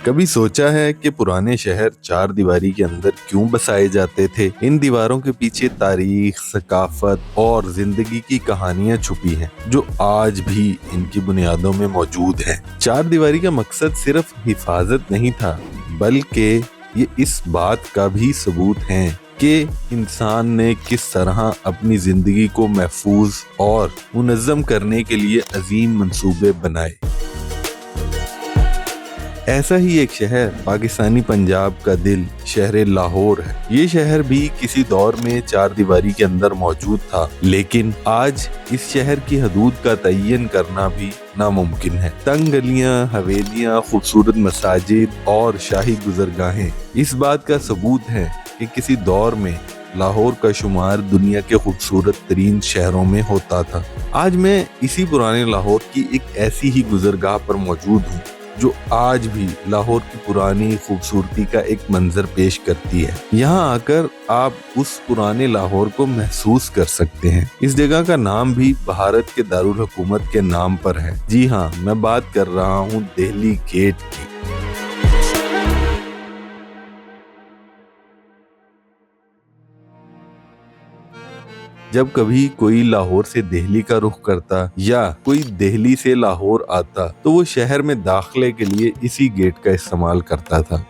کبھی سوچا ہے کہ پرانے شہر چار دیواری کے اندر کیوں بسائے جاتے تھے؟ ان دیواروں کے پیچھے تاریخ، ثقافت اور زندگی کی کہانیاں چھپی ہیں جو آج بھی ان کی بنیادوں میں موجود ہیں۔ چار دیواری کا مقصد صرف حفاظت نہیں تھا، بلکہ یہ اس بات کا بھی ثبوت ہے کہ انسان نے کس طرح اپنی زندگی کو محفوظ اور منظم کرنے کے لیے عظیم منصوبے بنائے۔ ایسا ہی ایک شہر پاکستانی پنجاب کا دل شہر لاہور ہے۔ یہ شہر بھی کسی دور میں چار دیواری کے اندر موجود تھا، لیکن آج اس شہر کی حدود کا تعین کرنا بھی ناممکن ہے۔ تنگ گلیاں، حویلیاں، خوبصورت مساجد اور شاہی گزرگاہیں اس بات کا ثبوت ہے کہ کسی دور میں لاہور کا شمار دنیا کے خوبصورت ترین شہروں میں ہوتا تھا۔ آج میں اسی پرانے لاہور کی ایک ایسی ہی گزرگاہ پر موجود ہوں جو آج بھی لاہور کی پرانی خوبصورتی کا ایک منظر پیش کرتی ہے۔ یہاں آ کر آپ اس پرانے لاہور کو محسوس کر سکتے ہیں۔ اس جگہ کا نام بھی بھارت کے دارالحکومت کے نام پر ہے۔ جی ہاں، میں بات کر رہا ہوں دہلی گیٹ کی۔ جب کبھی کوئی لاہور سے دہلی کا رخ کرتا یا کوئی دہلی سے لاہور آتا تو وہ شہر میں داخلے کے لیے اسی گیٹ کا استعمال کرتا تھا۔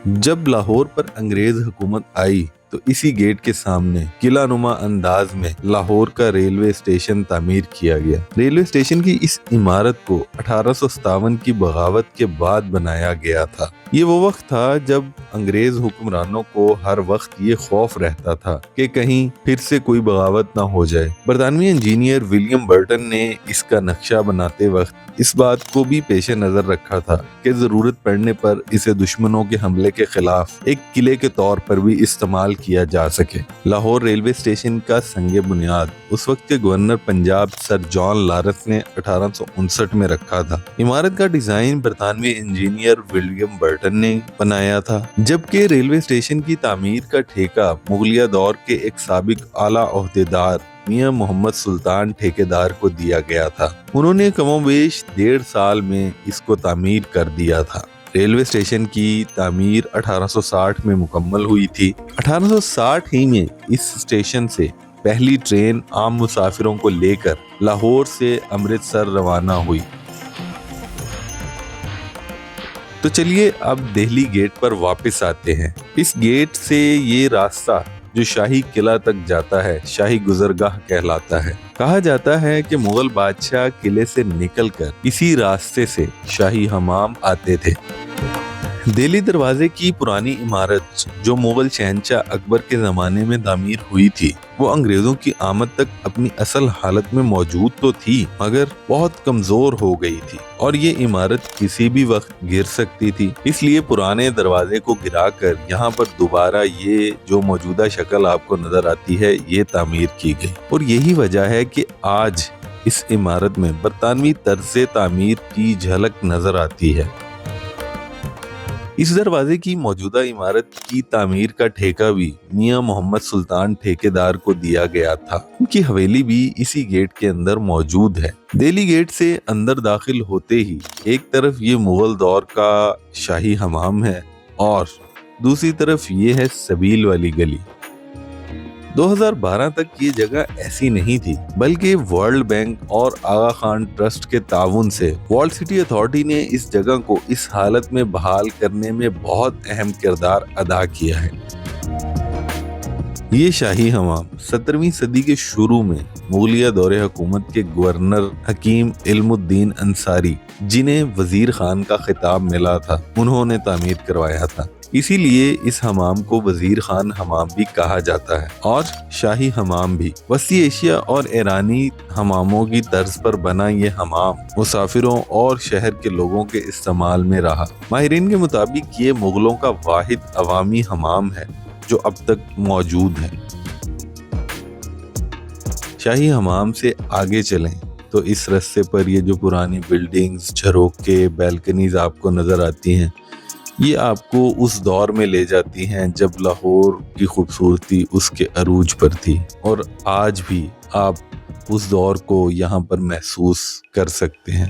جب لاہور پر انگریز حکومت آئی تو اسی گیٹ کے سامنے قلعہ نما انداز میں لاہور کا ریلوے اسٹیشن تعمیر کیا گیا۔ ریلوے اسٹیشن کی اس عمارت کو 1857 کی بغاوت کے بعد بنایا گیا تھا۔ یہ وہ وقت تھا جب انگریز حکمرانوں کو ہر وقت یہ خوف رہتا تھا کہ کہیں پھر سے کوئی بغاوت نہ ہو جائے۔ برطانوی انجینئر ولیم برٹن نے اس کا نقشہ بناتے وقت اس بات کو بھی پیش نظر رکھا تھا کہ ضرورت پڑنے پر اسے دشمنوں کے حملے کے خلاف ایک قلعے کے طور پر بھی استعمال کیا جا سکے۔ لاہور ریلوے اسٹیشن کا سنگ بنیاد اس وقت کے گورنر پنجاب سر جان لارنس نے 1859 میں رکھا تھا۔ عمارت کا ڈیزائن برطانوی انجینئر ولیم برٹن نے بنایا تھا، جبکہ ریلوے اسٹیشن کی تعمیر کا ٹھیکہ مغلیہ دور کے ایک سابق اعلیٰ عہدیدار میاں محمد سلطان ٹھیکیدار کو دیا گیا تھا۔ انہوں نے کم و بیش 1.5 سال میں اس کو تعمیر کر دیا تھا۔ ریلوے اسٹیشن کی تعمیر 1860 میں مکمل ہوئی تھی۔ 1860 ہی میں اس اسٹیشن سے پہلی ٹرین عام مسافروں کو لے کر لاہور سے امرتسر روانہ ہوئی۔ تو چلیے اب دہلی گیٹ پر واپس آتے ہیں۔ اس گیٹ سے یہ راستہ جو شاہی قلعہ تک جاتا ہے شاہی گزرگاہ کہلاتا ہے۔ کہا جاتا ہے کہ مغل بادشاہ قلعے سے نکل کر اسی راستے سے شاہی حمام آتے تھے۔ دہلی دروازے کی پرانی عمارت جو مغل شہنشاہ اکبر کے زمانے میں تعمیر ہوئی تھی، وہ انگریزوں کی آمد تک اپنی اصل حالت میں موجود تو تھی مگر بہت کمزور ہو گئی تھی اور یہ عمارت کسی بھی وقت گر سکتی تھی۔ اس لیے پرانے دروازے کو گرا کر یہاں پر دوبارہ یہ جو موجودہ شکل آپ کو نظر آتی ہے یہ تعمیر کی گئی، اور یہی وجہ ہے کہ آج اس عمارت میں برطانوی طرز تعمیر کی جھلک نظر آتی ہے۔ اس دروازے کی موجودہ عمارت کی تعمیر کا ٹھیکہ بھی میاں محمد سلطان ٹھیکیدار کو دیا گیا تھا۔ ان کی حویلی بھی اسی گیٹ کے اندر موجود ہے۔ دہلی گیٹ سے اندر داخل ہوتے ہی ایک طرف یہ مغل دور کا شاہی حمام ہے اور دوسری طرف یہ ہے سبیل والی گلی۔ 2012 تک یہ جگہ ایسی نہیں تھی، بلکہ ورلڈ بینک اور آغا خان ٹرسٹ کے تعاون سے ورلڈ سٹی اتھارٹی نے اس جگہ کو اس حالت میں بحال کرنے میں بہت اہم کردار ادا کیا ہے۔ یہ شاہی حمام 17ویں صدی کے شروع میں مغلیہ دور حکومت کے گورنر حکیم علم الدین انصاری، جنہیں وزیر خان کا خطاب ملا تھا، انہوں نے تعمیر کروایا تھا۔ اسی لیے اس حمام کو وزیر خان حمام بھی کہا جاتا ہے اور شاہی حمام بھی۔ وسطی ایشیا اور ایرانی حماموں کی طرز پر بنا یہ حمام مسافروں اور شہر کے لوگوں کے استعمال میں رہا۔ ماہرین کے مطابق یہ مغلوں کا واحد عوامی حمام ہے جو اب تک موجود ہے۔ شاہی حمام سے آگے چلیں تو اس راستے پر یہ جو پرانی بلڈنگز، جھروکے، بیلکنیز آپ کو نظر آتی ہیں، یہ آپ کو اس دور میں لے جاتی ہیں جب لاہور کی خوبصورتی اس کے عروج پر تھی، اور آج بھی آپ اس دور کو یہاں پر محسوس کر سکتے ہیں۔